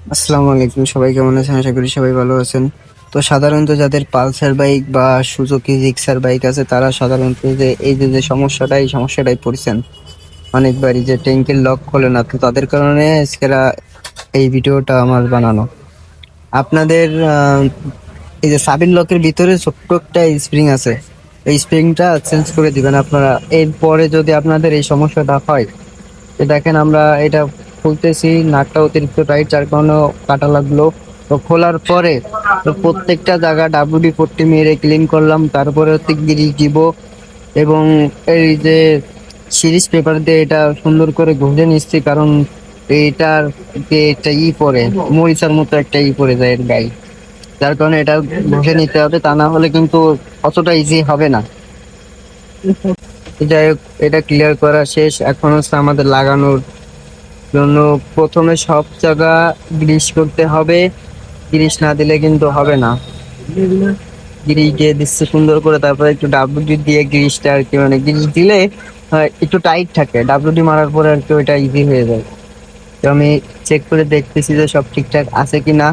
আসসালামু আলাইকুম, সবাই কেমন আছেন? আশা করি সবাই ভালো আছেন। তো সাধারণত যাদের পালসার বাইক বা সুজুকি জিক্সার বাইক আছে তারা সাধারণত যে এই যে এই সমস্যাটাই পড়ছেন অনেকবারই, যে ট্যাঙ্কের লক খোলে না। তো তাদের কারণে আজকেরা এই ভিডিওটা আমার বানানো। আপনাদের এই যে সাবিন লকের ভিতরে ছোট্ট একটা স্প্রিং আছে, এই স্প্রিংটা চেঞ্জ করে দিবেন আপনারা। এরপরে যদি আপনাদের এই সমস্যাটা হয়, তো দেখেন আমরা এটা খুলতেছি, নাটটা অতিরিক্ত টাইট, যার কারণে কাটা লাগলো। তো খোলার পরে তো প্রত্যেকটা জায়গা ডাব্লিউডি 40 মেরে ক্লিন করলাম, তারপরে হচ্ছে গ্রিজ দিব এবং এই যে সিরিজ পেপার দিয়ে এটা সুন্দর করে ঘষে নিচ্ছি, কারণ এইটার যে একটা পরে মরিচার মতো একটা পরে যায় এর গায়ে, যার কারণে এটা ঘষে নিতে হবে, তা না হলে কিন্তু অতটা ইজি হবে না। যাই হোক, এটা ক্লিয়ার করা শেষ। এখন হচ্ছে আমাদের লাগানোর জন্য প্রথমে সব জায়গা গ্রিস করতে হবে। গ্রিস না দিলে কিন্তু হবে না। গ্রিস দিয়ে দিচ্ছে সুন্দর করে, তারপরে একটু ডাব্লিউডি দিয়ে গ্রিসটা আর কি, মানে গ্রিস দিলে একটু টাইট থাকে, ডাব্লিউডি মারার পরে আর কি ওইটা ইজি হয়ে যায়। তো আমি চেক করে দেখতেছি যে সব ঠিকঠাক আছে কিনা।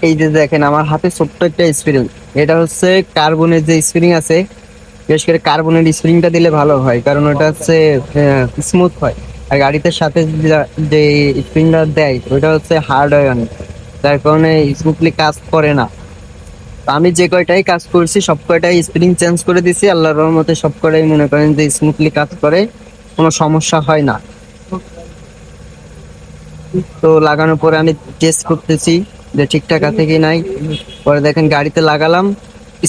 এই যে দেখেন আমার হাতে ছোট্ট একটা স্প্রিং, এটা হচ্ছে কার্বনের যে স্প্রিং আছে, বিশেষ করে কার্বনের স্প্রিংটা দিলে ভালো হয়, কারণ ওটা হচ্ছে স্মুথ হয়। আর গাড়িতে সাথে যে স্প্রিংটা দেয় ওইটা হচ্ছে হার্ড হয় অনেক, যার কারণে স্মুথলি কাজ করে না। তো আমি যে কয়টাই কাজ করছি সব কয়টাই স্প্রিং চেঞ্জ করে দিছি, আল্লাহর রহমতে সব কয়টাই মনে করেন যে স্মুথলি কাজ করে, কোনো সমস্যা হয় না। তো লাগানোর পরে আমি টেস্ট করতেছি যে ঠিকঠাক আছে কি নাই। পরে দেখেন গাড়িতে লাগালাম,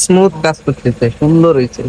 স্মুথ কাজ করতেছে, সুন্দর হয়েছে।